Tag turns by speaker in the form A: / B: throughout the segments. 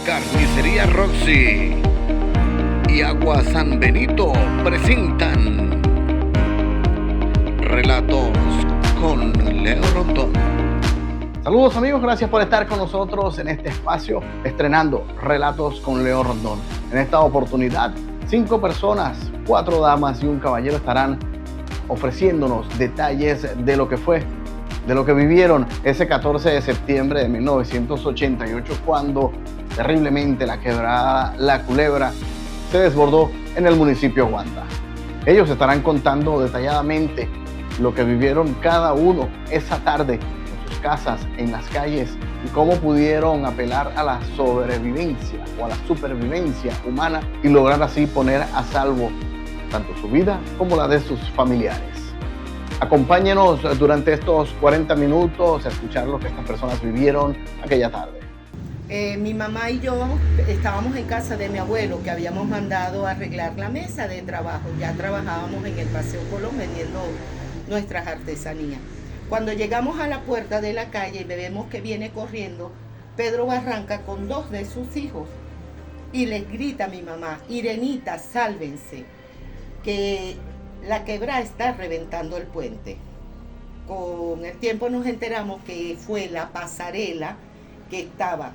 A: Carnicería Roxy y Agua San Benito presentan Relatos con Leo Rondón.
B: Saludos amigos, gracias por estar con nosotros en este espacio estrenando Relatos con Leo Rondón. En esta oportunidad, 5 personas, 4 damas y un caballero estarán ofreciéndonos detalles de lo que fue, de lo que vivieron ese 14 de septiembre de 1988 cuando terriblemente la quebrada La Culebra se desbordó en el municipio de Guanta. Ellos estarán contando detalladamente lo que vivieron cada uno esa tarde en sus casas, en las calles, y cómo pudieron apelar a la sobrevivencia o a la supervivencia humana y lograr así poner a salvo tanto su vida como la de sus familiares. Acompáñenos durante estos 40 minutos a escuchar lo que estas personas vivieron aquella tarde.
C: Mi mamá y yo estábamos en casa de mi abuelo, que habíamos mandado a arreglar la mesa de trabajo. Ya trabajábamos en el Paseo Colón vendiendo nuestras artesanías. Cuando llegamos a la puerta de la calle y vemos que viene corriendo Pedro Barranca con 2 de sus hijos y les grita a mi mamá: Irenita, sálvense, que la quebrada está reventando el puente. Con el tiempo nos enteramos que fue la pasarela que estaba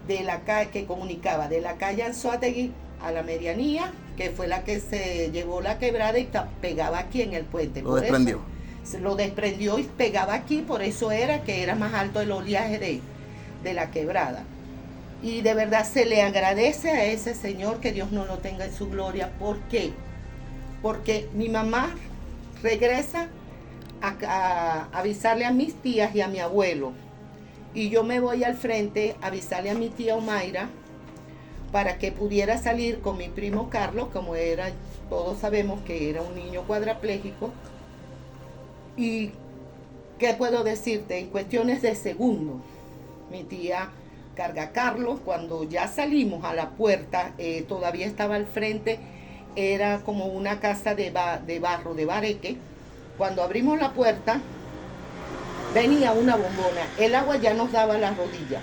C: de la calle, que comunicaba de la calle Anzoátegui a la Medianía, que fue la que se llevó la quebrada y pegaba aquí en el puente.
B: Lo desprendió.
C: Lo desprendió y pegaba aquí, por eso era que era más alto el oleaje de la quebrada. Y de verdad se le agradece a ese señor, que Dios no lo tenga en su gloria. ¿Por qué? Porque mi mamá regresa a avisarle a mis tías y a mi abuelo. Y yo me voy al frente a avisarle a mi tía Omaira para que pudiera salir con mi primo Carlos, como era, todos sabemos que era un niño cuadraplégico. Y ¿qué puedo decirte? En cuestiones de segundos, mi tía carga a Carlos. Cuando ya salimos a la puerta, todavía estaba al frente, era como una casa de barro, de bareque. Cuando abrimos la puerta, venía una bombona, el agua ya nos daba la rodilla.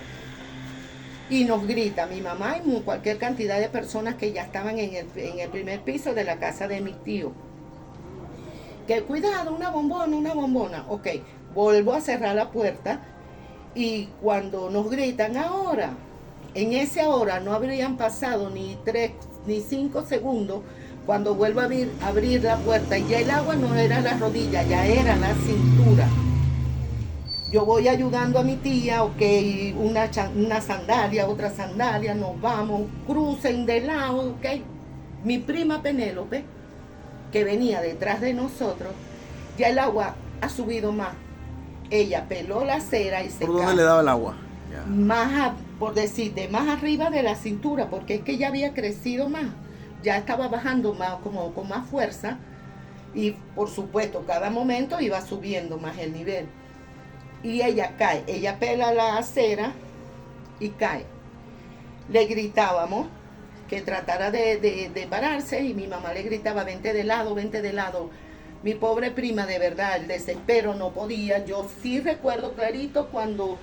C: Y nos grita mi mamá y cualquier cantidad de personas que ya estaban en el primer piso de la casa de mi tío. Que cuidado, una bombona. Ok, vuelvo a cerrar la puerta y cuando nos gritan ahora, en ese ahora no habrían pasado ni 3 ni 5 segundos cuando vuelvo a abrir la puerta y ya el agua no era la rodilla, ya era la cintura. Yo voy ayudando a mi tía, ok, una sandalia, otra sandalia, nos vamos, crucen de lado, ok. Mi prima Penélope, que venía detrás de nosotros, ya el agua ha subido más. Ella peló la acera y se
B: ¿Por dónde le daba el agua?
C: Por decirte, más arriba de la cintura, porque es que ya había crecido más. Ya estaba bajando más, como con más fuerza. Y por supuesto, cada momento iba subiendo más el nivel. Y ella cae, ella pela la acera y cae. Le gritábamos que tratara de pararse y mi mamá le gritaba: vente de lado, vente de lado. Mi pobre prima, de verdad, el desespero no podía. Yo sí recuerdo clarito cuando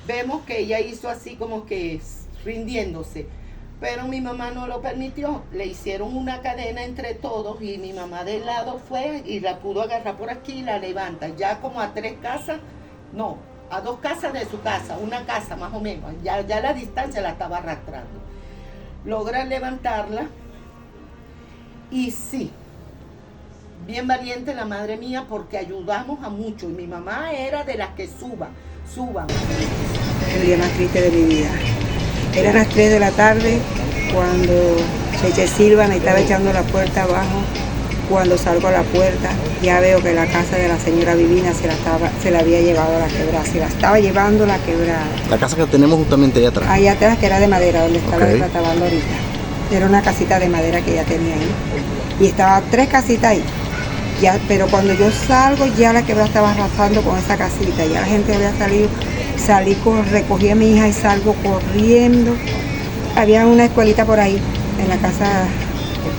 C: vemos que ella hizo así como que rindiéndose, pero mi mamá no lo permitió. Le hicieron una cadena entre todos y mi mamá del lado fue y la pudo agarrar por aquí y la levanta. Ya como a 3 casas, no, a 2 casas de su casa, una casa más o menos, ya la distancia la estaba arrastrando. Logran levantarla y sí, bien valiente la madre mía, porque ayudamos a mucho y mi mamá era de las que suban.
D: El día más triste de mi vida. Eran las 3 de la tarde cuando Cheche Silva me estaba echando la puerta abajo. Cuando salgo a la puerta ya veo que la casa de la señora Vivina se la había llevado a la quebrada, se la estaba llevando la quebrada.
B: La casa que tenemos justamente allá atrás.
D: Allá atrás, que era de madera, donde estaba el platabando ahorita. Era una casita de madera que ella tenía ahí. Y estaba 3 casitas ahí. Ya, pero cuando yo salgo ya la quebrada estaba arrasando con esa casita. Ya la gente había salido. Recogí a mi hija y salgo corriendo. Había una escuelita por ahí, en la casa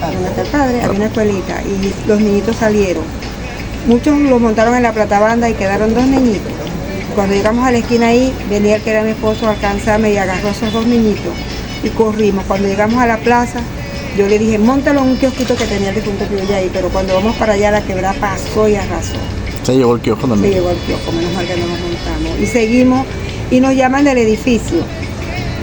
D: donde está el padre, había una escuelita y los niñitos salieron. Muchos los montaron en la platabanda y quedaron 2 niñitos. Cuando llegamos a la esquina ahí, venía el que era mi esposo a alcanzarme y agarró a esos 2 niñitos y corrimos. Cuando llegamos a la plaza, yo le dije, móntalo en un kiosquito que tenía el difunto Piolla ahí, pero cuando vamos para allá la quebrada pasó y arrasó.
B: Se llevó el kiosco también.
D: Se llevó el kiosco, menos mal que no nos montamos. Y seguimos y nos llaman del edificio.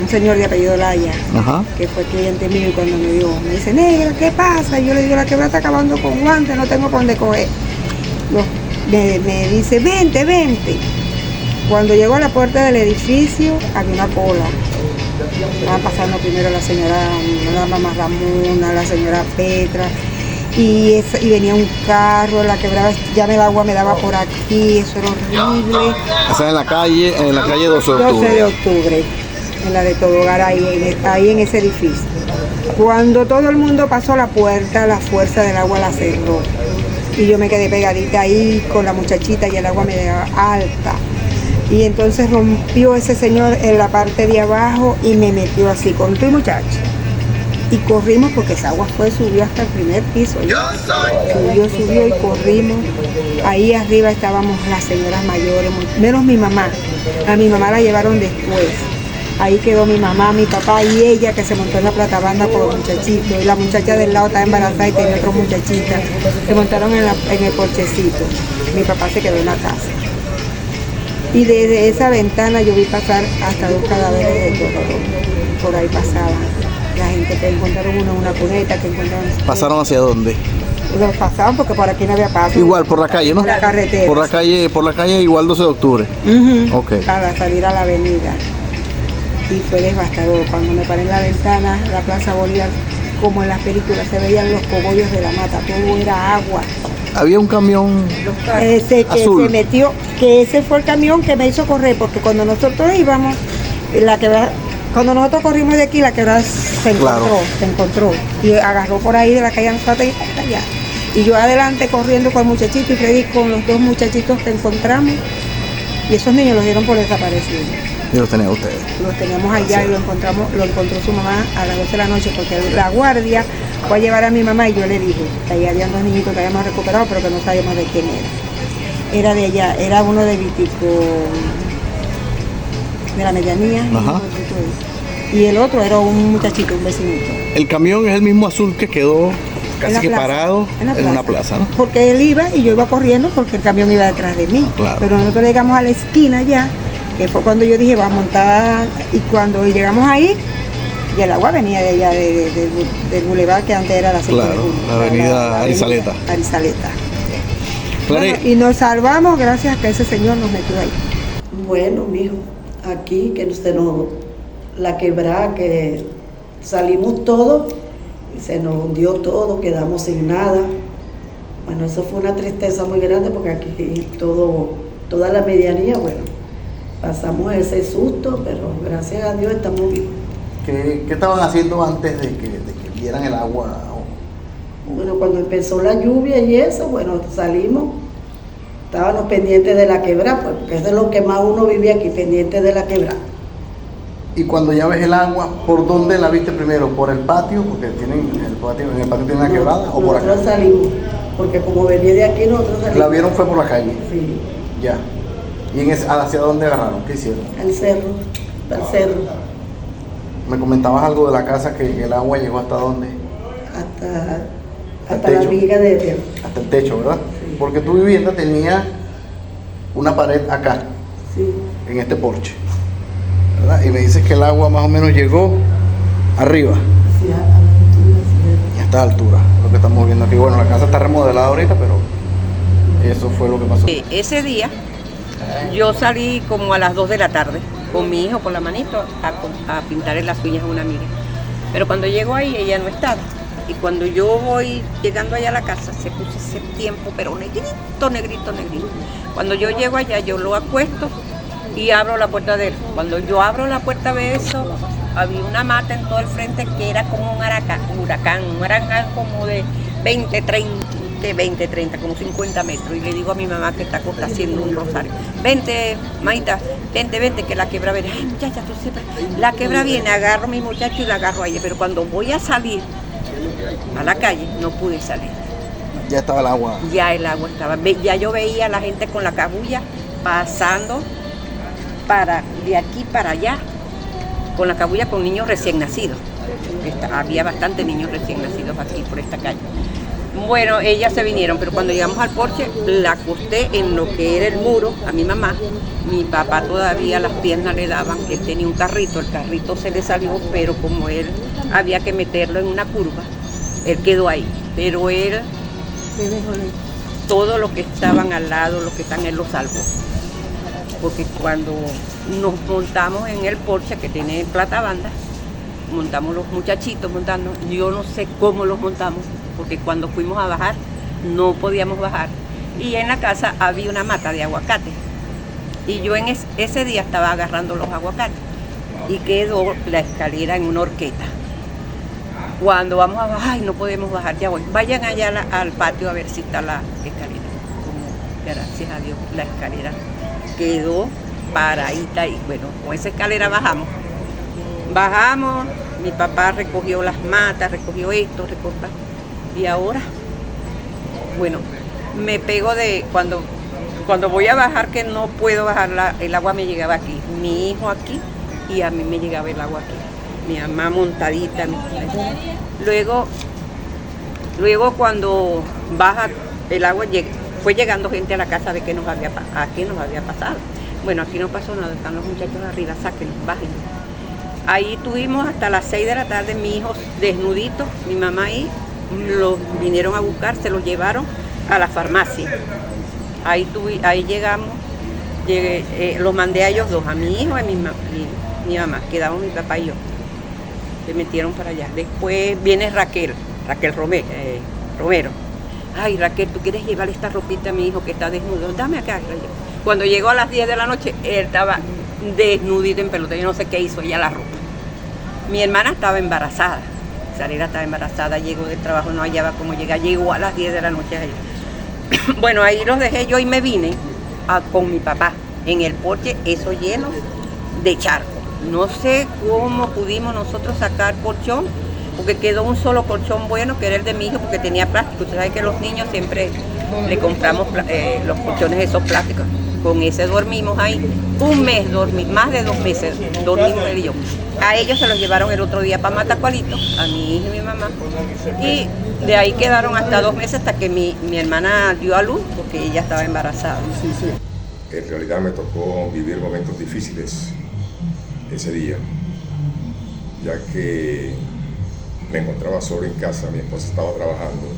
D: Un señor de apellido Laya,
B: Ajá.
D: que fue cliente mío y cuando me vio, me dice, negra, ¿qué pasa? Y yo le digo, la quebrada está acabando con guantes, no tengo por dónde coger. Me dice, vente. Cuando llegó a la puerta del edificio, había una cola. Estaban pasando primero la mamá Ramona, la señora Petra, y venía un carro, la quebrada, ya el agua me daba por aquí, eso era horrible.
B: O sea, en la calle 12 de
D: 12
B: octubre.
D: de octubre, en la de Todogar, ahí en ese edificio. Cuando todo el mundo pasó la puerta, la fuerza del agua la cerró. Y yo me quedé pegadita ahí con la muchachita y el agua me daba alta. Y entonces rompió ese señor en la parte de abajo y me metió así con tu muchacho. Y corrimos porque esa agua subió hasta el primer piso. Subió y corrimos. Ahí arriba estábamos las señoras mayores, menos mi mamá. A mi mamá la llevaron después. Ahí quedó mi mamá, mi papá y ella que se montó en la platabanda con los muchachitos. Y la muchacha del lado estaba embarazada y tenía otra muchachita. Se montaron en el porchecito. Mi papá se quedó en la casa. Y desde esa ventana yo vi pasar hasta 2 cadáveres de toro. Por ahí pasaban. La gente que encontraron uno en una cuneta, que encontraron...
B: ¿Pasaron hacia dónde?
D: Los pasaban porque por aquí no había paso.
B: Igual, por la calle, ¿no?
D: Por la carretera.
B: Por la calle igual 12 de octubre. Ok.
D: Para salir a la avenida. Y fue devastador. Cuando me paré en la ventana, la Plaza Bolívar, como en las películas, se veían los cogollos de la mata. Todo era agua.
B: Había un camión
D: Ese que
B: azul.
D: se metió, que ese fue el camión que me hizo correr, porque cuando nosotros íbamos, cuando nosotros corrimos de aquí, la quebrada se encontró y agarró por ahí de la calle Anzate y hasta allá. Y yo adelante corriendo con el muchachito y Freddy con los 2 muchachitos que encontramos, y esos niños los dieron por desaparecidos.
B: Y los tenía ustedes.
D: Los teníamos allá y lo encontró su mamá a las 12 de la noche, porque la guardia fue a llevar a mi mamá y yo le dije que ahí habían 2 niñitos que habíamos recuperado, pero que no sabíamos de quién era. Era de allá, era uno de Vitico, de la medianía, y el otro era un muchachito, un vecinito.
B: El camión es el mismo azul que quedó casi que parado en una plaza, ¿no?
D: Porque él iba y yo iba corriendo porque el camión iba detrás de mí.
B: Claro.
D: Pero nosotros llegamos a la esquina ya, que fue cuando yo dije, vamos a montar, y cuando llegamos ahí, y el agua venía de allá, del bulevar que antes era la sección.
B: Claro, la avenida Arizaleta.
D: Bueno, y nos salvamos gracias a que ese señor nos metió ahí.
E: Bueno, mijo, aquí que la quebrada, que salimos todos y se nos hundió todo, quedamos sin nada. Bueno, eso fue una tristeza muy grande porque aquí toda la medianía, bueno, pasamos ese susto, pero gracias a Dios estamos vivos.
B: ¿Qué estaban haciendo antes de que vieran el agua?
E: Bueno, cuando empezó la lluvia y eso, bueno, salimos, estábamos pendientes de la quebrada, pues, porque eso es lo que más uno vive aquí, pendiente de la quebrada.
B: Y cuando ya ves el agua, ¿por dónde la viste primero? ¿Por el patio? Porque en el patio tiene una quebrada, ¿o por acá?
E: Nosotros salimos, porque como venía de aquí, nosotros salimos.
B: ¿La vieron fue por la calle?
E: Sí.
B: Ya. ¿Y hacia dónde agarraron? ¿Qué hicieron?
E: Al cerro.
B: Me comentabas algo de la casa, que el agua llegó hasta dónde?
E: Hasta la viga de...
B: Hasta el techo, ¿verdad?
E: Sí.
B: Porque tu vivienda tenía una pared acá,
E: Sí.
B: en este porche, ¿verdad? Y me dices que el agua más o menos llegó arriba,
E: Sí, a la altura, sí.
B: y a esta altura, lo que estamos viendo aquí. Bueno, la casa está remodelada ahorita, pero eso fue lo que pasó.
F: Ese día yo salí como a las 2 de la tarde con mi hijo con la manito a pintarle las uñas a una amiga. Pero cuando llego ahí ella no estaba. Y cuando yo voy llegando allá a la casa se puso ese tiempo, pero negrito. Cuando yo llego allá yo lo acuesto y abro la puerta de él. Cuando yo abro la puerta de eso, había una mata en todo el frente que era como un huracán como de 20, 30, como 50 metros. Y le digo a mi mamá que está haciendo un rosario, vente, Maita, vente, que la quebra viene. Ay, muchacha, tú siempre, la quebra viene. Agarro a mi muchacho y la agarro a ella. Pero cuando voy a salir a la calle, no pude salir.
B: Ya estaba el agua.
F: Ya el agua estaba, ya yo veía a la gente con la cabulla pasando de aquí para allá, con la cabulla con niños recién nacidos. Había bastantes niños recién nacidos aquí por esta calle. Bueno, ellas se vinieron, pero cuando llegamos al porche, la acosté en lo que era el muro a mi mamá. Mi papá todavía las piernas le daban, él tenía un carrito, el carrito se le salió, pero como él había que meterlo en una curva, él quedó ahí. Pero él, todo lo que estaban al lado, lo que están, él lo salvó. Porque cuando nos montamos en el porche que tiene platabanda, montamos los muchachitos montando, yo no sé cómo los montamos, porque cuando fuimos a bajar no podíamos bajar. Y en la casa había una mata de aguacate. Y yo en ese día estaba agarrando los aguacates y quedó la escalera en una horqueta. Cuando vamos a bajar, ay, no podemos bajar, ya voy. Vayan allá al patio a ver si está la escalera. Como, gracias a Dios, la escalera quedó paradita y bueno, con esa escalera bajamos. Bajamos, mi papá recogió las matas, recogió esto, y ahora, bueno, me pego de cuando voy a bajar, que no puedo bajar, el agua me llegaba aquí, mi hijo aquí y a mí me llegaba el agua aquí, mi mamá montadita. Luego cuando baja el agua, fue llegando gente a la casa de que nos había pasado. Bueno, aquí no pasó nada, están los muchachos arriba, sáquenlos, bájenlos. Ahí tuvimos hasta las 6 de la tarde, mi hijo desnudito, mi mamá ahí, los vinieron a buscar, se los llevaron a la farmacia. Ahí llegamos, los mandé a ellos dos, a mi hijo y mi mamá, quedamos mi papá y yo. Se metieron para allá. Después viene Raquel Romero. Ay, Raquel, ¿tú quieres llevarle esta ropita a mi hijo que está desnudo? Dame acá. Cuando llegó a las 10 de la noche, él estaba desnudito en pelota, yo no sé qué hizo ella la ropa. Mi hermana estaba embarazada, Sarela estaba embarazada, llegó del trabajo, no hallaba cómo llegar, llegó a las 10 de la noche a ella. Bueno, ahí los dejé yo y me vine con mi papá en el porche, eso lleno de charco. No sé cómo pudimos nosotros sacar colchón, porque quedó un solo colchón bueno, que era el de mi hijo, porque tenía plástico. Usted sabe que los niños siempre le compramos los colchones esos plásticos. Con ese dormimos ahí un mes, más de 2 meses dormimos él y yo. A ellos se los llevaron el otro día para Matacualito, a mi hija y mi mamá. Y de ahí quedaron hasta 2 meses hasta que mi hermana dio a luz, porque ella estaba embarazada.
G: En realidad me tocó vivir momentos difíciles ese día, ya que me encontraba solo en casa, mi esposa estaba trabajando.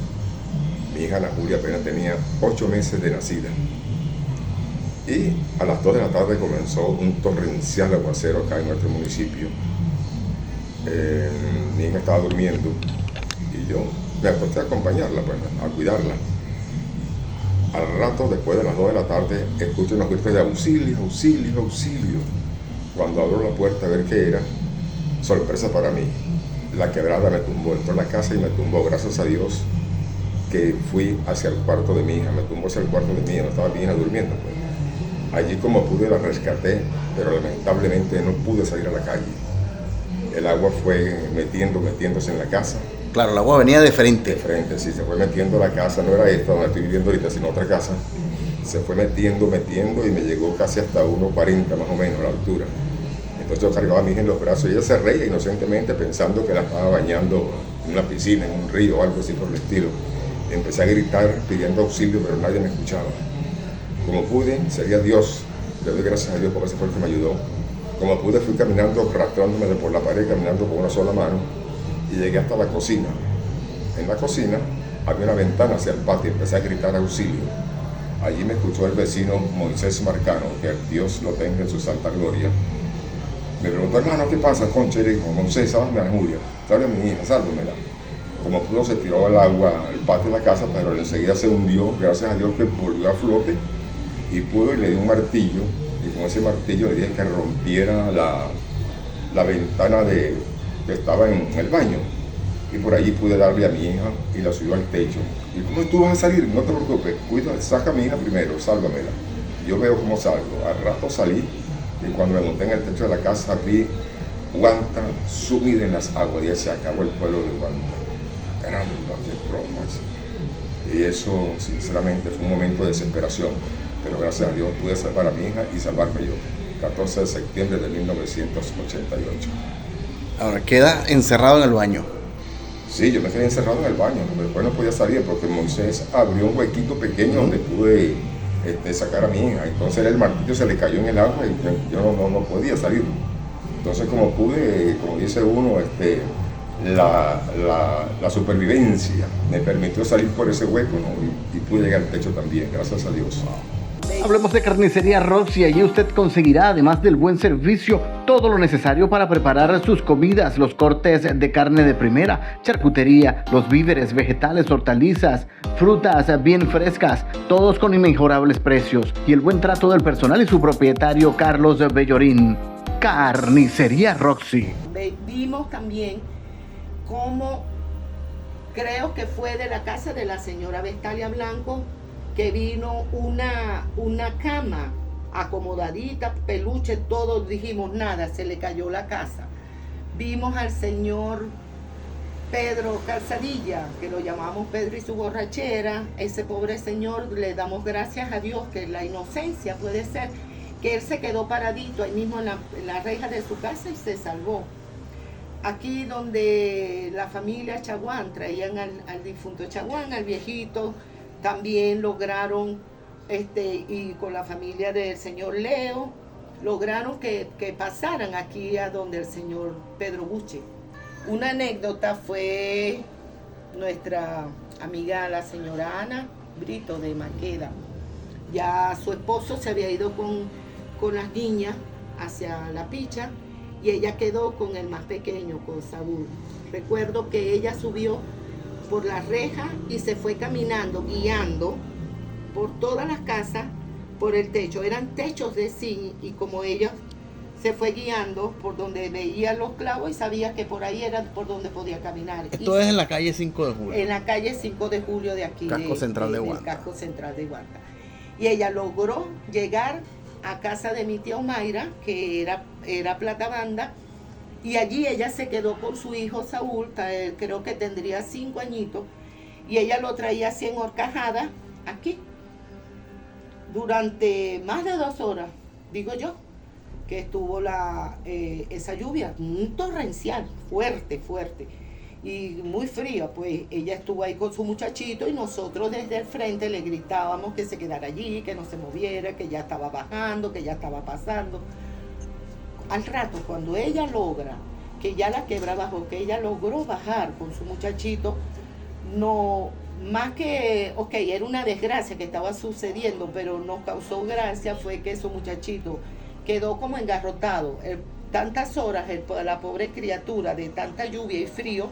G: Mi hija Ana Julia apenas tenía 8 meses de nacida. Y a las 2 de la tarde comenzó un torrencial aguacero acá en nuestro municipio. Mi hija estaba durmiendo y yo me acosté a acompañarla, pues, a cuidarla. Al rato, después de las 2 de la tarde, escucho unos gritos de auxilio, auxilio, auxilio. Cuando abro la puerta a ver qué era, sorpresa para mí, la quebrada me tumbó, entró a la casa y me tumbó, gracias a Dios que fui hacia el cuarto de mi hija, me tumbó hacia el cuarto de mi hija, no estaba mi hija durmiendo, pues. Allí como pude la rescaté, pero lamentablemente no pude salir a la calle. El agua fue metiéndose en la casa.
B: Claro, el agua venía de frente.
G: De frente, sí, se fue metiendo a la casa, no era esta donde estoy viviendo ahorita, sino otra casa. Se fue metiendo y me llegó casi hasta 1,40 más o menos a la altura. Entonces yo cargaba a mi hija en los brazos y ella se reía inocentemente pensando que la estaba bañando en una piscina, en un río o algo así por el estilo. Empecé a gritar pidiendo auxilio, pero nadie me escuchaba. Como pude, sería Dios, le doy gracias a Dios porque ese fue el que me ayudó. Como pude, fui caminando, arrastrándome por la pared, caminando con una sola mano, y llegué hasta la cocina. En la cocina había una ventana hacia el patio y empecé a gritar auxilio. Allí me escuchó el vecino Moisés Marcano, que Dios lo tenga en su santa gloria. Me preguntó, hermano, ¿qué pasa, Concha? Y le dijo, Moisés, sálvame a Julia, salve a mi hija, sálvamela. Como pudo, se tiró al agua al patio de la casa, pero enseguida se hundió, gracias a Dios que volvió a flote. Y pudo y le di un martillo, y con ese martillo le dije que rompiera la ventana que estaba en el baño. Y por allí pude darle a mi hija y la subió al techo. ¿Y cómo tú vas a salir? No te preocupes, cuida, saca a mi hija primero, sálvamela. Yo veo cómo salgo. Al rato salí y cuando me monté en el techo de la casa vi Guanta sumida en las aguas y se acabó el pueblo de Guanta. Caramba, qué bromas. Y eso, sinceramente, fue un momento de desesperación. Pero gracias a Dios pude salvar a mi hija y salvarme yo. 14 de septiembre de 1988.
B: Ahora, queda encerrado en el baño.
G: Sí, yo me quedé encerrado en el baño, después no podía salir porque Moisés abrió un huequito pequeño donde pude sacar a mi hija. Entonces el martillo se le cayó en el agua y yo no podía salir. Entonces como pude, como dice uno, la supervivencia me permitió salir por ese hueco, ¿no? y pude llegar al techo también, gracias a Dios.
B: Hablemos de Carnicería Roxy. Allí usted conseguirá, además del buen servicio, todo lo necesario para preparar sus comidas, los cortes de carne de primera, charcutería, los víveres, vegetales, hortalizas, frutas bien frescas, todos con inmejorables precios y el buen trato del personal y su propietario Carlos Bellorín. Carnicería Roxy.
C: Vimos también cómo, creo que fue de la casa de la señora Vestalia Blanco, que vino una cama acomodadita, peluche, todos dijimos nada, se le cayó la casa. Vimos al señor Pedro Calzadilla, que lo llamamos Pedro y su borrachera. Ese pobre señor, le damos gracias a Dios que la inocencia puede ser, que él se quedó paradito ahí mismo en la reja de su casa y se salvó. Aquí donde la familia Chaguán traían al difunto Chaguán, al viejito, también lograron, y con la familia del señor Leo, lograron que pasaran aquí a donde el señor Pedro Buche. Una anécdota fue nuestra amiga, la señora Ana Brito de Maqueda. Ya su esposo se había ido con las niñas hacia La Picha y ella quedó con el más pequeño, con Saúl. Recuerdo que ella subió por la reja y se fue caminando, guiando por todas las casas, por el techo. Eran techos de zinc y como ella se fue guiando por donde veía los clavos y sabía que por ahí era por donde podía caminar.
B: Esto es en la calle 5 de Julio.
C: En la calle 5 de Julio de aquí.
B: Casco central de Huanta.
C: El casco central de Huanta. Y ella logró llegar a casa de mi tía Omaira, que era Plata Banda, y allí ella se quedó con su hijo Saúl, creo que tendría 5 añitos, y ella lo traía así en horcajada, aquí, durante más de 2 horas, digo yo, que estuvo esa lluvia, un torrencial, fuerte, y muy fría, pues ella estuvo ahí con su muchachito y nosotros desde el frente le gritábamos que se quedara allí, que no se moviera, que ya estaba bajando, que ya estaba pasando. Al rato, cuando ella logra, que ya la quebra bajó, que ella logró bajar con su muchachito, no, más que, era una desgracia que estaba sucediendo, pero nos causó gracia fue que su muchachito quedó como engarrotado. Tantas horas, la pobre criatura, de tanta lluvia y frío,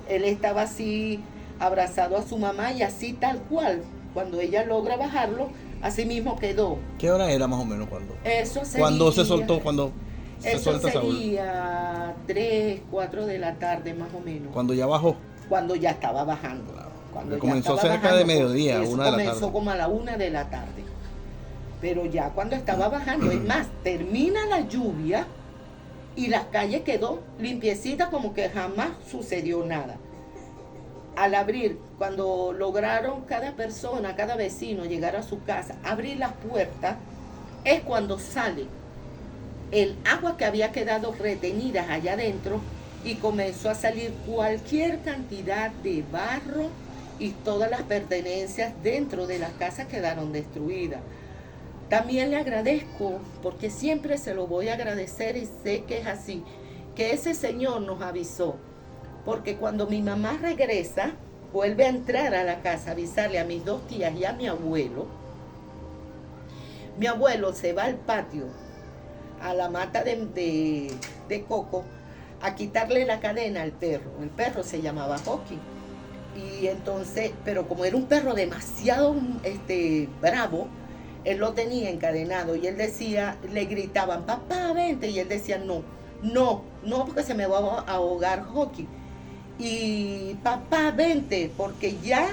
C: él estaba así abrazado a su mamá y así tal cual, cuando ella logra bajarlo, así mismo quedó.
B: ¿Qué hora era más o menos cuando?
C: Eso sería...
B: ¿Cuándo se soltó? ¿Cuándo se
C: eso
B: suelta Saúl?
C: sería 3, 4 de la tarde más o menos.
B: Cuando ya bajó.
C: Cuando ya estaba bajando. Cuando ya
B: comenzó
C: estaba
B: cerca
C: bajando,
B: de mediodía,
C: eso
B: 1 de la tarde.
C: comenzó como a la 1 de la tarde. Pero ya cuando estaba bajando, es más, termina la lluvia y la calle quedó limpiecita como que jamás sucedió nada. Al abrir, cuando lograron cada persona, cada vecino llegar a su casa, abrir las puertas, es cuando sale el agua que había quedado retenida allá adentro y comenzó a salir cualquier cantidad de barro y todas las pertenencias dentro de las casas quedaron destruidas. También le agradezco, porque siempre se lo voy a agradecer y sé que es así, que ese señor nos avisó, porque cuando mi mamá regresa, vuelve a entrar a la casa, a avisarle a mis 2 tías y a mi abuelo se va al patio, a la mata de coco, a quitarle la cadena al perro. El perro se llamaba Hockey. Y entonces, pero como era un perro demasiado bravo, él lo tenía encadenado y él decía, le gritaban, papá, vente, y él decía, no, porque se me va a ahogar Hockey. Y papá, vente, porque ya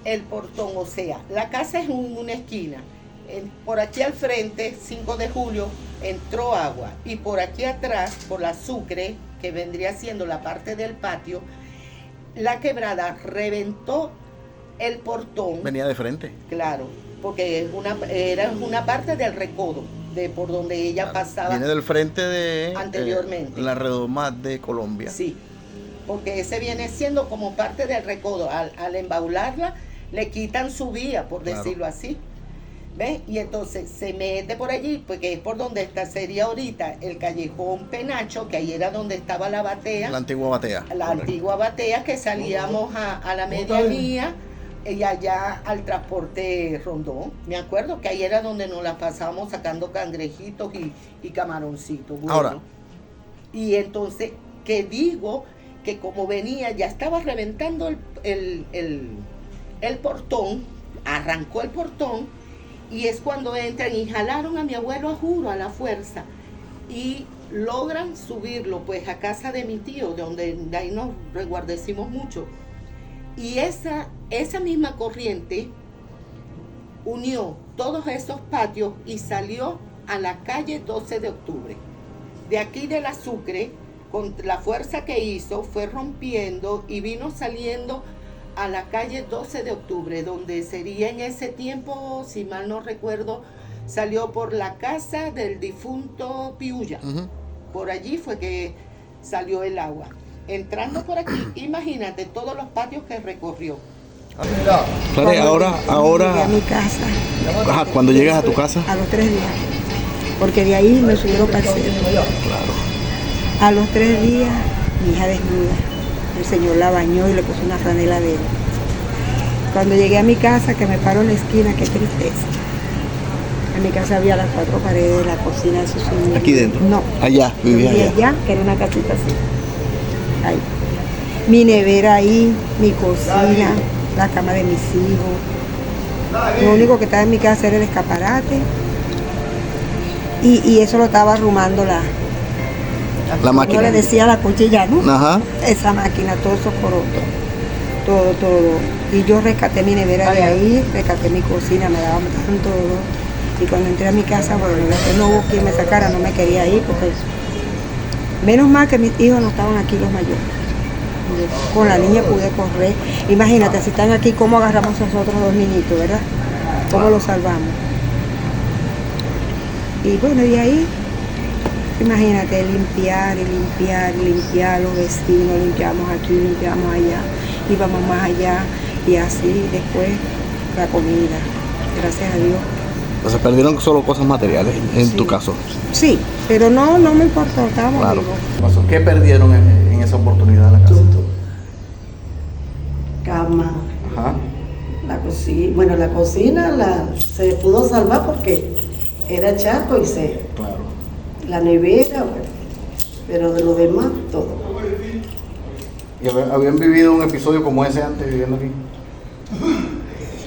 C: el portón, o sea, la casa es una esquina. Por aquí al frente, 5 de julio, entró agua. Y por aquí atrás, por la Sucre, que vendría siendo la parte del patio, la quebrada reventó el portón.
B: Venía de frente.
C: Claro, porque era una parte del recodo. de por donde ella pasaba.
B: Viene del frente de
C: anteriormente.
B: la redoma de Colombia.
C: Sí, porque ese viene siendo como parte del recodo. Al embaularla, le quitan su vía, por decirlo así. ¿Ves? Y entonces se mete por allí, porque es por donde sería ahorita el callejón Penacho, que ahí era donde estaba la batea.
B: La antigua batea.
C: La antigua batea, que salíamos a la medianía y allá al transporte Rondón. Me acuerdo que ahí era donde nos la pasábamos sacando cangrejitos y camaroncitos. Bueno,
B: ahora.
C: Y entonces, que digo que como venía, ya estaba reventando el portón, arrancó el portón. Y es cuando entran y jalaron a mi abuelo, a juro, a la fuerza. Y logran subirlo pues a casa de mi tío, de ahí nos resguardecimos mucho. Y esa misma corriente unió todos esos patios y salió a la calle 12 de octubre. De aquí de la Sucre, con la fuerza que hizo, fue rompiendo y vino saliendo a la calle 12 de octubre, donde sería en ese tiempo, si mal no recuerdo, salió por la casa del difunto Piulla. Por allí fue que salió el agua. Entrando por aquí, imagínate todos los patios que recorrió.
B: Claro, ahora
D: llegué a mi casa.
B: Ajá, cuando llegas a tu casa.
D: A los 3 días. Porque de ahí me subieron para el centro.
B: Claro.
D: A los 3 días, mi hija desnuda. El Señor la bañó y le puso una franela de él. Cuando llegué a mi casa, que me paro en la esquina, qué tristeza. En mi casa había las 4 paredes, la cocina de sus hijos.
B: ¿Aquí dentro?
D: No.
B: Allá, vivía
D: allá, que era una casita así. Ahí. Mi nevera ahí, mi cocina, la cama de mis hijos. Lo único que estaba en mi casa era el escaparate. Y eso lo estaba arrumando la
B: máquina.
D: Yo le decía la cuchilla, ¿no?
B: Ajá.
D: Esa máquina, todo esos corotos. Todo. Y yo rescaté mi nevera de ahí, rescaté mi cocina, me daban todo. Y cuando entré a mi casa, bueno, no hubo quien me sacara, no me quería ir, porque menos mal que mis hijos no estaban aquí, los mayores. Yo con la niña pude correr. Imagínate, si están aquí, ¿cómo agarramos nosotros 2 niñitos, verdad? ¿Cómo los salvamos? Y bueno, de ahí, imagínate, limpiar los vecinos, limpiamos aquí, limpiamos allá, íbamos más allá y así después la comida, gracias a Dios.
B: O sea, perdieron solo cosas materiales en tu caso.
D: Sí, pero no me importó, estábamos vivos.
B: ¿Qué perdieron en esa oportunidad en la casa?
E: Cama,
B: Ajá.
E: la cocina. Bueno, la cocina se pudo salvar porque era charco y
B: Claro.
E: la nevera, bueno, pero de lo demás, todo.
B: ¿Y habían vivido un episodio como ese antes viviendo aquí?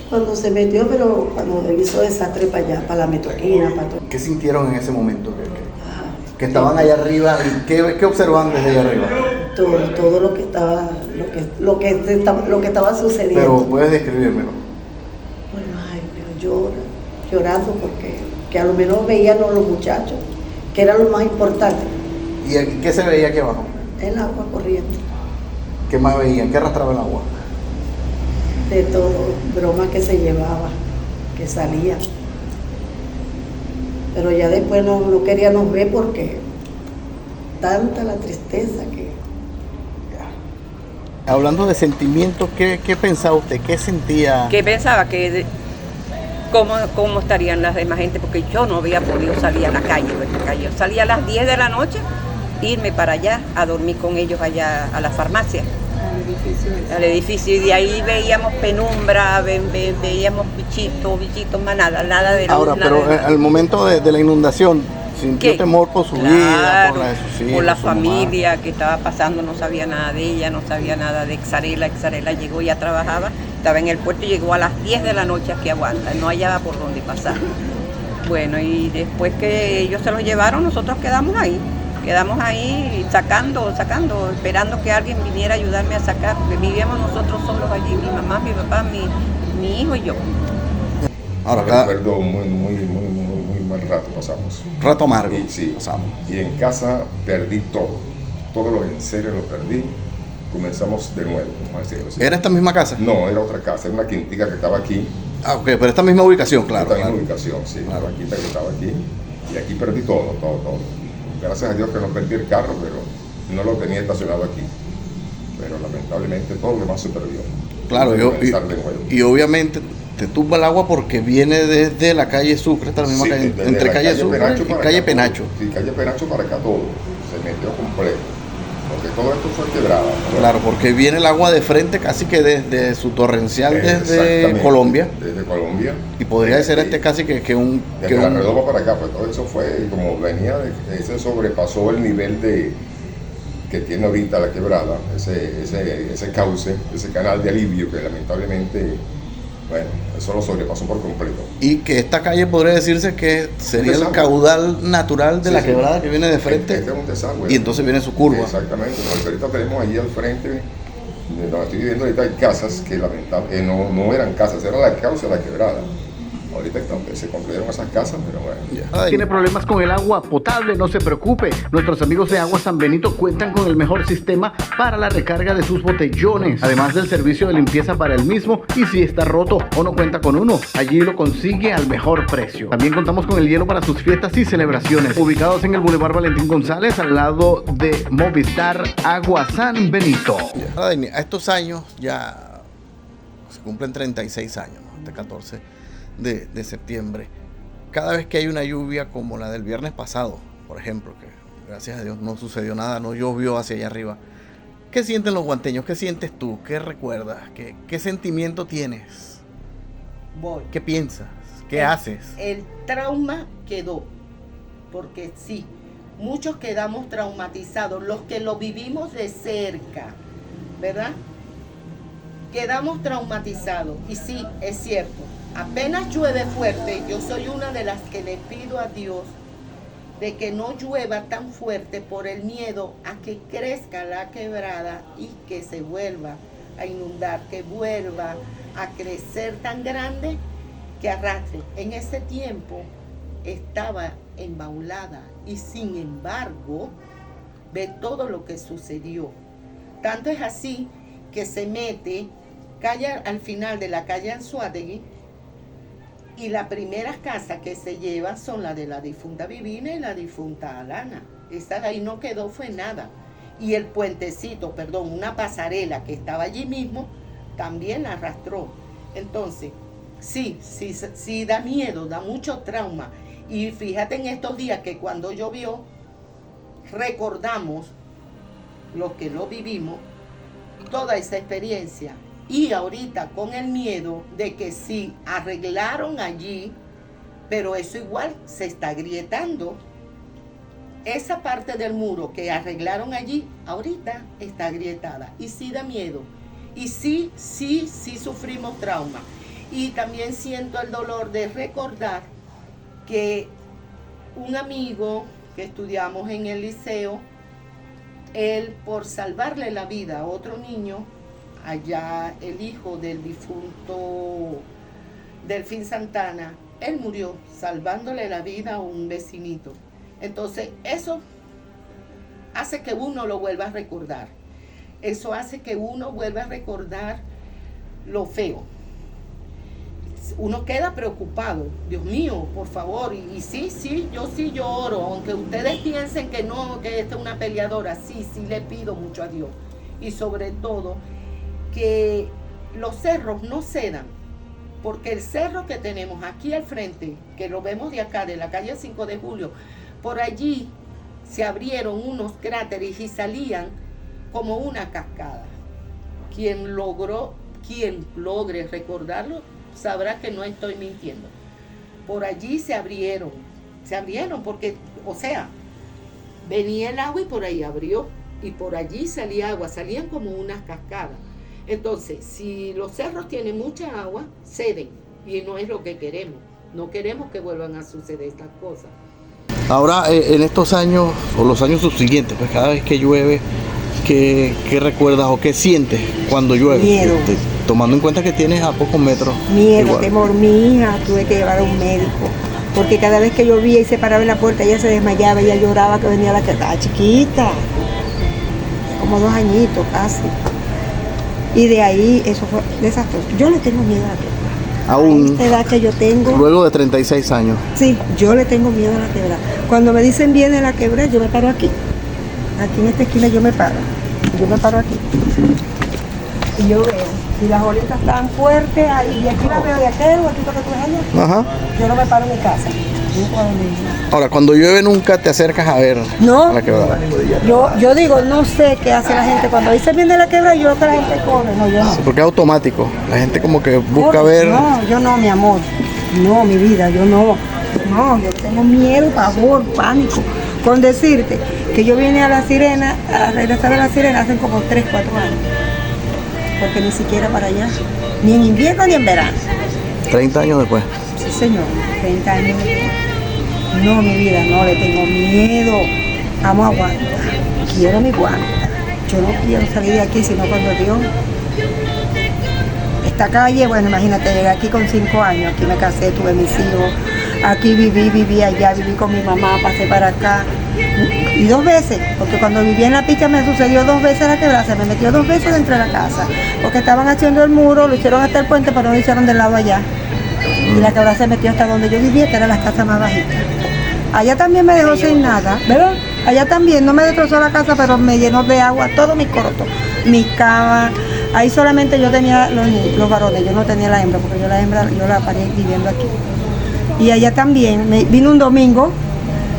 E: Cuando se metió, pero cuando hizo desastre para allá, para la metoquina, para todo.
B: ¿Qué sintieron en ese momento? Que estaban allá arriba y ¿qué observaban desde allá arriba?
E: Todo lo que estaba, lo que estaba sucediendo.
B: Pero puedes describírmelo.
E: Bueno, pero llorando porque que a lo menos veían a los muchachos, que era lo más importante.
B: ¿Y qué se veía aquí abajo?
E: El agua corriendo.
B: ¿Qué más veían? ¿Qué arrastraba el agua?
E: De todo, bromas que se llevaba, que salían. Pero ya después no queríamos ver porque tanta la tristeza que...
B: Hablando de sentimientos, ¿qué pensaba usted? ¿Qué sentía?
F: ¿Qué pensaba? ¿Cómo estarían las demás gente? Porque yo no había podido salir a la calle. Yo salía a las 10 de la noche, irme para allá, a dormir con ellos allá a la farmacia. Al edificio, y de ahí veíamos penumbra, veíamos bichitos, más nada de luz.
B: Ahora, pero al momento de la inundación, ¿sintió temor por su vida, por la de sus hijos?
F: Por la familia que estaba pasando, no sabía nada de ella, no sabía nada de Xarela. Xarela llegó, ya trabajaba, estaba en el puerto y llegó a las 10 de la noche aquí a Guanta, no hallaba por dónde pasar. Bueno, y después que ellos se los llevaron, nosotros quedamos ahí sacando, esperando que alguien viniera a ayudarme a sacar, porque vivíamos nosotros solos allí, mi mamá, mi papá, mi hijo y yo.
G: Ahora, recuerdo muy mal rato pasamos.
B: Rato amargo.
G: Sí,
B: pasamos.
G: Y en casa perdí todos los enseres los perdí. Comenzamos de nuevo, vamos a decirlo así.
B: ¿Era esta misma casa?
G: No, era otra casa, era una quintica que estaba aquí.
B: Ah, ok, pero esta misma ubicación, claro.
G: Esta misma ubicación, sí, claro. Una quinta que estaba aquí. Y aquí perdí todo. Gracias a Dios que no perdí el carro, pero no lo tenía estacionado aquí. Pero lamentablemente todo lo demás se perdió.
B: Claro, y obviamente te tumba el agua porque viene desde la calle Sucre, hasta la misma calle, entre calle Sucre y calle Penacho.
G: Sí, calle Penacho para acá todo, se metió completo, porque todo esto fue quebrada. ¿No?
B: Claro, porque viene el agua de frente casi que desde su torrencial desde Colombia.
G: Desde Colombia.
B: Y podría ser casi que un...
G: Desde la Redoma para acá, pues todo eso fue, como venía, ese sobrepasó el nivel que tiene ahorita la quebrada, ese cauce, ese canal de alivio que lamentablemente, bueno, eso lo sobrepasó por completo.
B: Y que esta calle podría decirse que sería el caudal natural de la quebrada que viene de frente.
G: Este es un desagüe.
B: Y entonces viene su curva.
G: Exactamente, porque ahorita tenemos allí al frente, de donde estoy viviendo ahorita, hay casas que lamentablemente no eran casas, era la causa de la quebrada. Ahorita se construyeron esas casas, pero bueno.
B: ¿Tiene problemas con el agua potable? No se preocupe. Nuestros amigos de Agua San Benito cuentan con el mejor sistema para la recarga de sus botellones, además del servicio de limpieza para el mismo. Y si está roto o no cuenta con uno, allí lo consigue al mejor precio. También contamos con el hielo para sus fiestas y celebraciones, ubicados en el Boulevard Valentín González, al lado de Movistar Agua San Benito. A estos años ya se cumplen 36 años, ¿no? Este 14 de septiembre. Cada vez que hay una lluvia como la del viernes pasado, por ejemplo, que gracias a Dios no sucedió nada, no llovió hacia allá arriba, ¿qué sienten los guanteños? ¿Qué sientes tú? ¿Qué recuerdas? ¿Qué sentimiento tienes? ¿Qué piensas? ¿Qué haces?
C: El trauma quedó, porque sí, muchos quedamos traumatizados, los que lo vivimos de cerca, ¿verdad? Quedamos traumatizados, y sí, es cierto. Apenas llueve fuerte, yo soy una de las que le pido a Dios de que no llueva tan fuerte por el miedo a que crezca la quebrada y que se vuelva a inundar, que vuelva a crecer tan grande que arrastre. En ese tiempo estaba embaulada y sin embargo ve todo lo que sucedió. Tanto es así que se mete calle al final de la calle Anzoátegui. Y las primeras casas que se llevan son las de la difunta Vivina y la difunta Alana. Esa de ahí no quedó, fue nada. Y el puentecito, una pasarela que estaba allí mismo, también la arrastró. Entonces, sí da miedo, da mucho trauma. Y fíjate en estos días que cuando llovió, recordamos, los que lo vivimos, toda esa experiencia. Y ahorita con el miedo de que sí arreglaron allí, pero eso igual se está agrietando. Esa parte del muro que arreglaron allí, ahorita está agrietada. Y sí da miedo. Y sí sufrimos trauma. Y también siento el dolor de recordar que un amigo que estudiamos en el liceo, él por salvarle la vida a otro niño, allá el hijo del difunto Delfín Santana, él murió salvándole la vida a un vecinito. Entonces eso hace que uno lo vuelva a recordar. Eso hace que uno vuelva a recordar lo feo. Uno queda preocupado, Dios mío, por favor, y yo sí lloro, aunque ustedes piensen que no, que esta es una peleadora, sí le pido mucho a Dios. Y sobre todo, que los cerros no cedan, porque el cerro que tenemos aquí al frente, que lo vemos de acá, de la calle 5 de Julio, por allí se abrieron unos cráteres y salían como una cascada. Quien logre recordarlo, sabrá que no estoy mintiendo. Por allí se abrieron porque, venía el agua y por ahí abrió, y por allí salía agua, salían como unas cascadas. Entonces, si los cerros tienen mucha agua, ceden, y no es lo que queremos. No queremos que vuelvan a suceder estas cosas.
B: Ahora, en estos años, o los años subsiguientes, pues cada vez que llueve, ¿qué recuerdas o qué sientes cuando llueve?
D: Miedo.
B: Tomando en cuenta que tienes a pocos metros.
D: Miedo,
B: igual.
D: temor. Mi hija tuve que llevar a un médico, porque cada vez que llovía y se paraba en la puerta, ella se desmayaba, ella lloraba que venía la que estaba chiquita, como 2 añitos casi. Y de ahí eso fue desastroso. Yo le tengo miedo a todo.
B: Aún,
D: esta edad que yo tengo,
B: luego de 36 años.
D: sí, yo le tengo miedo a la quebrada. Cuando me dicen viene la quebrada, yo me paro aquí. Aquí en esta esquina yo me paro. Yo me paro aquí. Y yo veo, si las olitas están fuertes, ahí, y aquí la veo de aquel o aquí que tú ves allá,
B: Ajá.
D: yo no me paro en mi casa. Yo puedo venir.
B: Ahora, cuando llueve nunca te acercas a ver
D: No.
B: la quebrada.
D: Yo digo, no sé qué hace la gente. Cuando dice viene la quebrada, yo veo que la gente corre. No, yo no.
B: Porque es automático. La gente como que busca
D: Corre.
B: ver.
D: No, yo no, mi amor. No, mi vida, yo no. No, yo tengo miedo, pavor, pánico. Con decirte que yo vine a La Sirena, a regresar a La Sirena hace como 3, 4 años. Porque ni siquiera para allá. Ni en invierno ni en verano.
B: 30 años después.
D: Sí, señor, 30 años. No, mi vida, no, le tengo miedo. Amo a Wanda. Quiero mi Wanda. Yo no quiero salir de aquí, sino cuando Dios. Esta calle, bueno, imagínate, llegué aquí con 5 años. Aquí me casé, tuve mis hijos. Aquí viví allá, viví con mi mamá, pasé para acá. Y 2 veces, porque cuando viví en La Picha me sucedió 2 veces la quebrada, se me metió 2 veces dentro de la casa. Porque estaban haciendo el muro, lo hicieron hasta el puente, pero no lo hicieron del lado allá. Y la quebrada se metió hasta donde yo vivía, que eran las casas más bajitas. Allá también me dejó sin nada, ¿verdad? Allá también, no me destrozó la casa, pero me llenó de agua todo mi coroto, mi cama. Ahí solamente yo tenía los varones, yo no tenía la hembra, porque yo la parí viviendo aquí. Y allá también, vino un domingo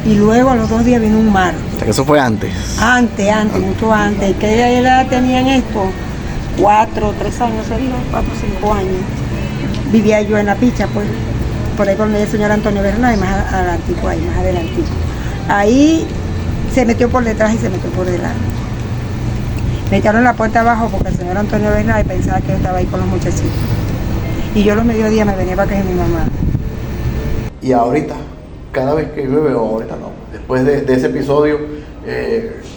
D: y luego a los 2 días vino un mar.
B: Eso fue antes.
D: Antes, mucho antes. ¿Qué edad tenían esto? 4, 3 años sería, 4, 5 años. Vivía yo en La Picha, pues, por ahí por donde el señor Antonio Bernal, más adelantico ahí, más adelantico. Ahí se metió por detrás y se metió por delante. Me echaron la puerta abajo porque el señor Antonio Bernal pensaba que yo estaba ahí con los muchachitos. Y yo los mediodías me venía para que mi mamá.
B: Y ahorita, cada vez que llueve, o ahorita no, después de ese episodio,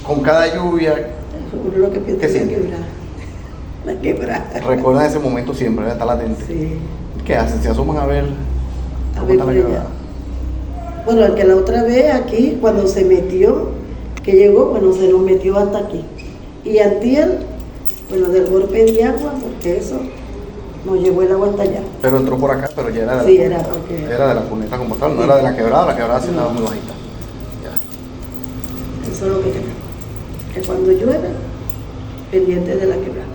B: con cada lluvia,
E: Lo que pienso
B: ¿qué
E: es la
B: sientes?
E: quebrada. La quebrada.
B: Recuerdan ese momento siempre, ¿verdad? Está latente.
E: Sí.
B: ¿Qué hacen? ¿Se asoman a ver
E: A
B: cómo
E: ver
B: está la
E: por allá.
B: quebrada?
E: Bueno, el que la otra vez aquí, cuando se metió, que llegó, bueno, se nos metió hasta aquí. Y antier, bueno, del golpe de agua, porque eso nos llevó el agua hasta allá.
B: Pero entró por acá, pero ya era de
E: Sí,
B: la
E: era
B: cuneta.
E: porque-
B: Era de la cuneta como tal, no
E: Sí.
B: era de la quebrada sí estaba muy bajita. Ya.
E: Eso es lo que queremos. Que cuando llueve, pendiente de la quebrada.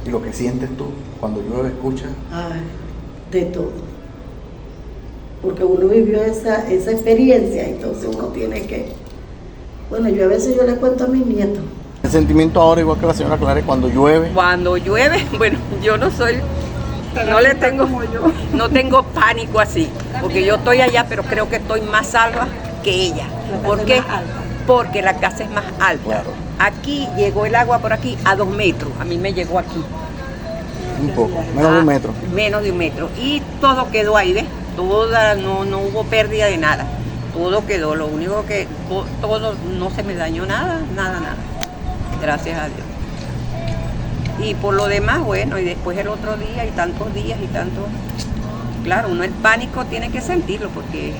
B: Y lo que sientes tú cuando llueve, escuchas.
E: Ay, de todo. Porque uno vivió esa experiencia, entonces uno tiene que... Bueno, yo a veces yo les cuento a mis nietos.
B: El sentimiento ahora, igual que la señora Clara, cuando llueve.
F: Cuando llueve, bueno, yo no soy, no tengo pánico así, porque yo estoy allá, pero creo que estoy más salva que ella. ¿Por qué? Porque la casa es más alta.
B: Claro.
F: Aquí llegó el agua por aquí a 2 metros, a mí me llegó aquí.
B: Un poco, menos de 1 metro.
F: Menos de 1 metro. Y todo quedó ahí, ¿ves? No hubo pérdida de nada. Todo quedó, lo único que todo no se me dañó nada. Gracias a Dios. Y por lo demás, bueno, y después el otro día y tantos días y tantos. Claro, uno el pánico tiene que sentirlo porque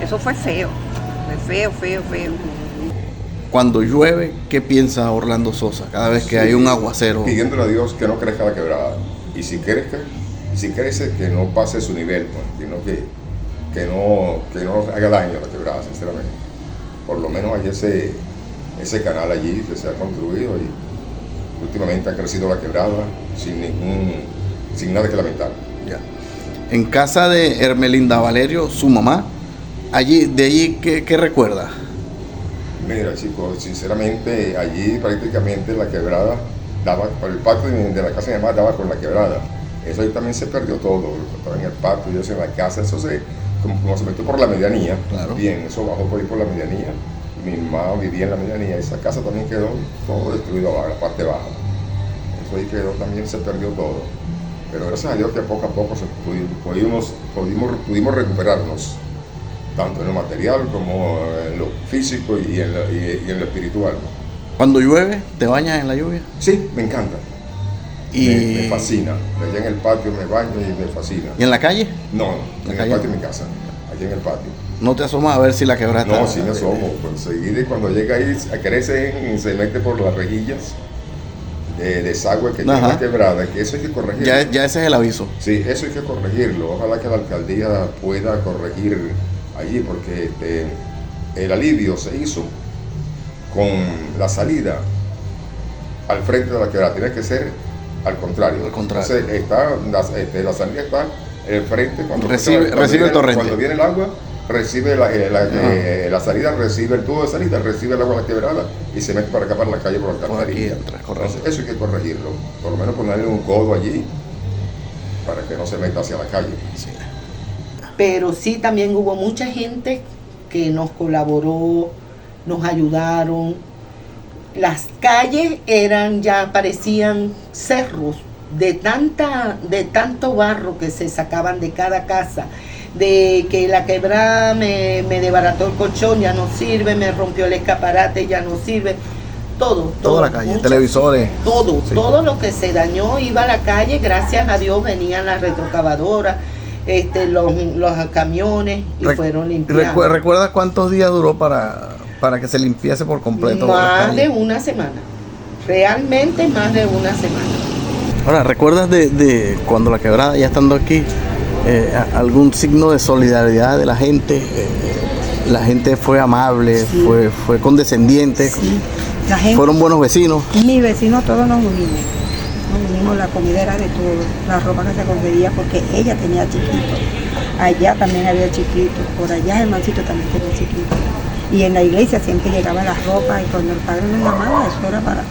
F: eso fue feo. Fue feo.
B: Cuando llueve, ¿qué piensa Orlando Sosa cada vez que hay un aguacero?
G: Pidiéndole a Dios que no crezca la quebrada. Y si crece, que no pase su nivel, pues, sino que no haga daño a la quebrada, sinceramente. Por lo menos hay ese canal allí que se ha construido y últimamente ha crecido la quebrada sin nada que lamentar.
B: Ya. En casa de Hermelinda Valerio, su mamá, de allí, ¿qué recuerda?
G: Mira, chicos, sinceramente, allí prácticamente la quebrada daba, por el patio de la casa de mi mamá daba con la quebrada. Eso ahí también se perdió todo, estaba en el patio, yo en la casa, eso como se metió por la medianía,
B: Claro.
G: bien, eso bajó por ahí por la medianía. Mi mamá vivía en la medianía, esa casa también quedó todo destruido abajo, la parte baja. Eso ahí quedó, también se perdió todo. Pero gracias a Dios que poco a poco pudimos recuperarnos, tanto en lo material como en lo físico y en lo espiritual.
B: Cuando llueve, ¿te bañas en la lluvia?
G: Sí, me encanta.
B: Y...
G: Me fascina. Allá en el patio me baño y me fascina.
B: ¿Y en la calle?
G: No,
B: ¿La
G: en
B: calle?
G: el patio de mi casa. Allá en el patio.
B: ¿No te asomas a ver si la quebrada está?
G: No, sí me asomo. Enseguida cuando llega ahí, crece y se mete por las rejillas. desagüe que tiene la quebrada, que eso hay que corregirlo.
B: Ya ese es el aviso.
G: Sí, eso hay que corregirlo. Ojalá que la alcaldía pueda corregir allí, porque el alivio se hizo con la salida al frente de la quebrada. Tiene que ser al contrario. Entonces, la salida está en el frente cuando recibe el torrente. Cuando viene el agua, recibe la salida, recibe el tubo de salida, recibe el agua de la quebrada y se mete para acá, para la calle, por la alcantarilla. Entonces, eso hay que corregirlo. Por lo menos ponerle un codo allí para que no se meta hacia la calle.
B: Sí.
C: Pero sí, también hubo mucha gente que nos colaboró, nos ayudaron. Las calles parecían cerros de tanto barro que se sacaban de cada casa, de que la quebrada me desbarató el colchón, ya no sirve, me rompió el escaparate, ya no sirve. Toda la calle, televisores. Todo lo que se dañó iba a la calle, gracias a Dios venían las retrocavadoras, los camiones y fueron limpiados.
B: ¿Recuerdas cuántos días duró para que se limpiase por completo?
C: Más de una semana, realmente más de una semana.
B: Ahora, ¿recuerdas de cuando la quebrada, ya estando aquí, algún signo de solidaridad de la gente? La gente fue amable, sí. fue condescendiente, sí. La gente, fueron buenos vecinos.
D: Mis vecinos todos nos unimos, la comida era de todo, la ropa que se conseguía, porque ella tenía chiquito, allá también había chiquito, por allá el mancito también tenía chiquito, y en la iglesia siempre llegaba la ropa, y cuando el padre nos llamaba, eso era para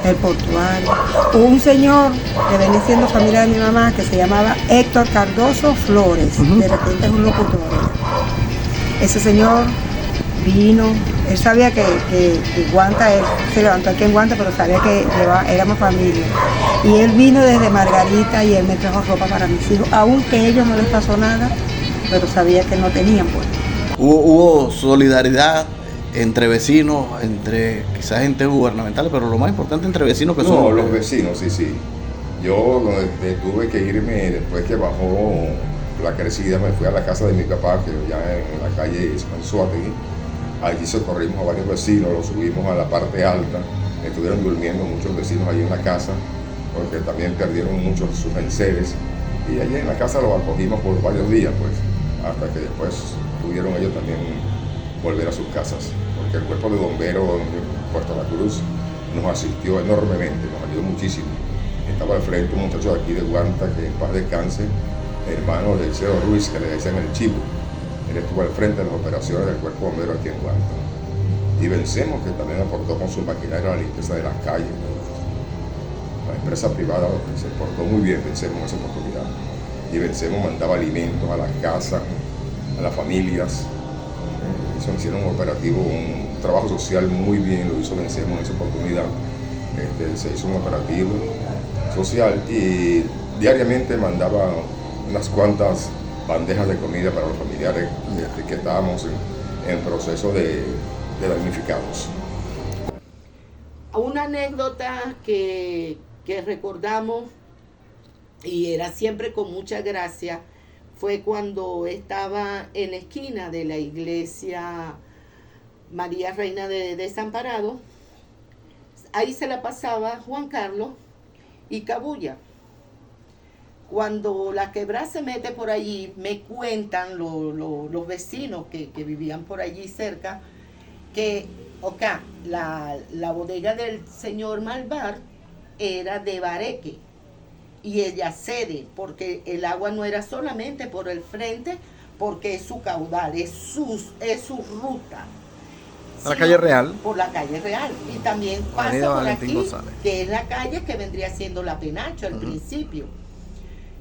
D: el portuario. Hubo un señor que venía siendo familia de mi mamá, que se llamaba Héctor Cardoso Flores, de repente es un locutor. Ese señor vino, él sabía que Guanta, él se levantó aquí en Guanta, pero sabía que éramos familia. Y él vino desde Margarita y él me trajo ropa para mis hijos, aunque a ellos no les pasó nada, pero sabía que no tenían, pues.
B: Hubo solidaridad entre vecinos, entre quizás entes gubernamentales, pero lo más importante entre vecinos que son...
G: No, los vecinos, sí. Yo tuve que irme después que bajó la crecida, me fui a la casa de mi papá, que ya en la calle Suátegui. Allí socorrimos a varios vecinos, los subimos a la parte alta, estuvieron durmiendo muchos vecinos allí en la casa, porque también perdieron muchos sus enseres, y allí en la casa los acogimos por varios días, pues, hasta que después pudieron ellos también volver a sus casas, porque el cuerpo de bomberos de Puerto La Cruz nos asistió enormemente, nos ayudó muchísimo. Estaba al frente un muchacho de aquí de Guanta, que en paz descanse, hermano del Cero Ruiz, que le decían el Chivo. Él estuvo al frente de las operaciones del cuerpo bombero aquí en Guanta. Y Vencemos, que también aportó con su maquinaria a la limpieza de las calles. La empresa privada se portó muy bien, Vencemos, en esa oportunidad. Y Vencemos mandaba alimentos a las casas, a las familias. Hicieron un operativo, un trabajo social muy bien, lo hizo Vencemos en esa oportunidad. Se hizo un operativo social y diariamente mandaba unas cuantas bandejas de comida para los familiares que estábamos en proceso de damnificados.
C: Una anécdota que recordamos, y era siempre con mucha gracia, fue cuando estaba en la esquina de la iglesia María Reina de Desamparado. Ahí se la pasaba Juan Carlos y Cabulla. Cuando la quebrada se mete por allí, me cuentan los vecinos que vivían por allí cerca, que la bodega del señor Malvar era de Bareque, y ella cede, porque el agua no era solamente por el frente, porque es su caudal, es su ruta.
B: La calle Real.
C: Por la calle Real. Y también pasa por aquí, que es la calle que vendría siendo la Penacho al principio.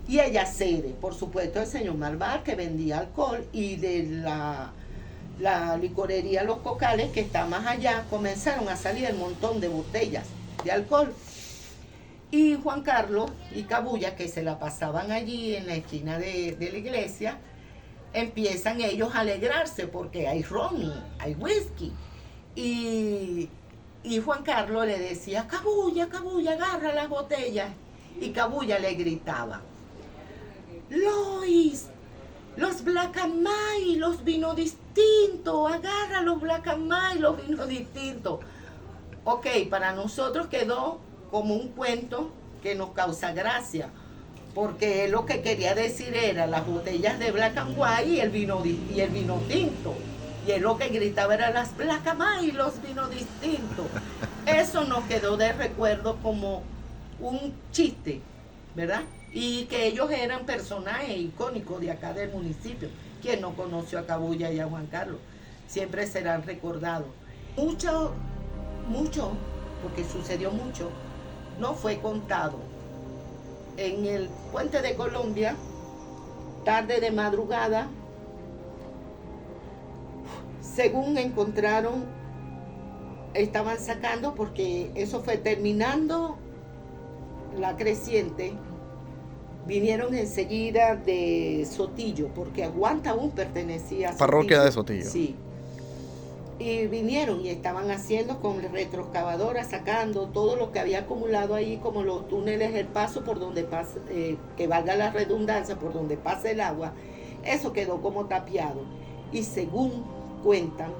C: Y ella cede, por supuesto, el señor Malvar, que vendía alcohol, y de la licorería Los Cocales, que está más allá, comenzaron a salir un montón de botellas de alcohol. Y Juan Carlos y Cabulla, que se la pasaban allí en la esquina de la iglesia, empiezan ellos a alegrarse porque hay ron, hay whisky. Y Juan Carlos le decía, Cabulla, agarra las botellas. Y Cabulla le gritaba, Lois, los Black and Mild, los vinos distintos, agarra los Black and Mild, los vinos distintos. Ok, para nosotros quedó como un cuento que nos causa gracia, porque él lo que quería decir era las botellas de Black and White y el vino tinto. Y él lo que gritaba era las Black and White y los vinos distintos. Eso nos quedó de recuerdo como un chiste, ¿verdad? Y que ellos eran personajes icónicos de acá del municipio. Quien no conoció a Cabuya y a Juan Carlos, siempre serán recordados. Mucho, porque sucedió mucho, no fue contado. En el Puente de Colombia, tarde de madrugada, según encontraron, estaban sacando, porque eso fue terminando la creciente, vinieron enseguida de Sotillo, porque Aguanta aún pertenecía a Sotillo.
B: Parroquia de Sotillo.
C: Sí. Y vinieron y estaban haciendo con retroexcavadoras, sacando todo lo que había acumulado ahí, como los túneles, el paso por donde pasa, que valga la redundancia, por donde pasa el agua. Eso quedó como tapiado. Y según cuentan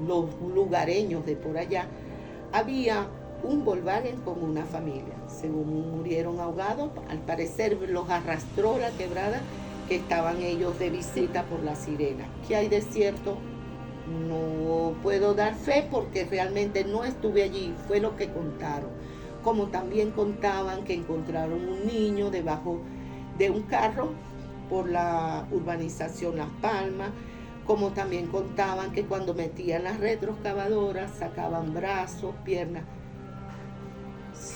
C: los lugareños de por allá, había un Volkswagen con una familia. Según murieron ahogados, al parecer los arrastró la quebrada, que estaban ellos de visita por la Sirena. ¿Qué hay de cierto? No puedo dar fe porque realmente no estuve allí, fue lo que contaron. Como también contaban que encontraron un niño debajo de un carro por la urbanización Las Palmas, como también contaban que cuando metían las retroexcavadoras sacaban brazos, piernas.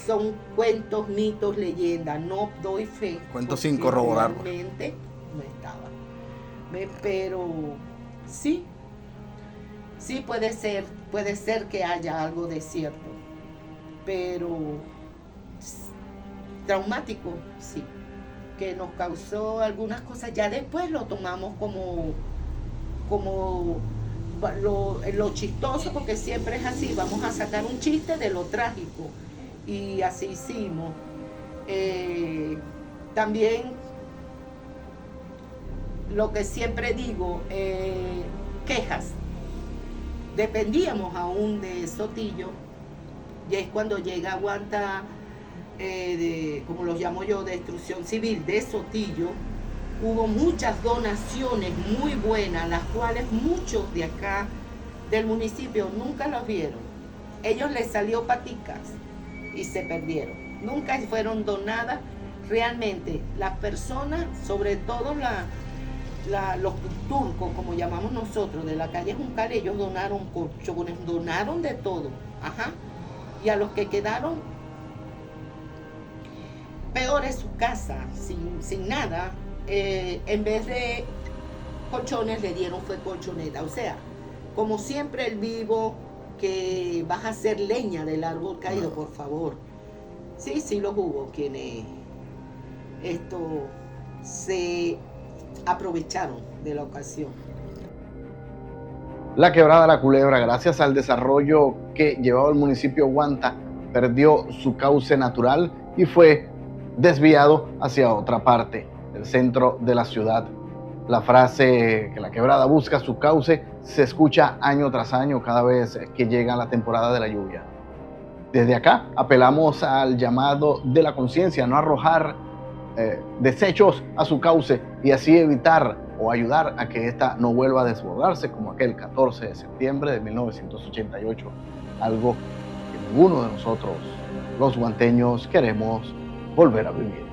C: Son cuentos, mitos, leyendas, no doy fe.
B: Cuentos sin corroborar.
C: Realmente no estaba. Pero sí. Sí, puede ser que haya algo de cierto, pero traumático, sí, que nos causó algunas cosas. Ya después lo tomamos como lo chistoso, porque siempre es así, vamos a sacar un chiste de lo trágico, y así hicimos. También lo que siempre digo, quejas. Dependíamos aún de Sotillo, y es cuando llega Aguanta, como lo llamo yo, Destrucción Civil de Sotillo. Hubo muchas donaciones muy buenas, las cuales muchos de acá del municipio nunca las vieron. Ellos les salió paticas y se perdieron. Nunca fueron donadas realmente. Las personas, sobre todo los turcos, como llamamos nosotros, de la calle Juncal, ellos donaron colchones, donaron de todo. Ajá. Y a los que quedaron, peor es su casa, sin nada, en vez de colchones le dieron fue colchoneta. O sea, como siempre el vivo, que vas a hacer leña del árbol caído, por favor. Sí los hubo quienes se aprovecharon de la ocasión.
B: La quebrada La Culebra, gracias al desarrollo que llevaba el municipio Guanta, perdió su cauce natural y fue desviado hacia otra parte, el centro de la ciudad. La frase que la quebrada busca su cauce se escucha año tras año cada vez que llega la temporada de la lluvia. Desde acá apelamos al llamado de la conciencia, no arrojar desechos a su cauce y así evitar o ayudar a que ésta no vuelva a desbordarse como aquel 14 de septiembre de 1988, algo que ninguno de nosotros, los guanteños, queremos volver a vivir.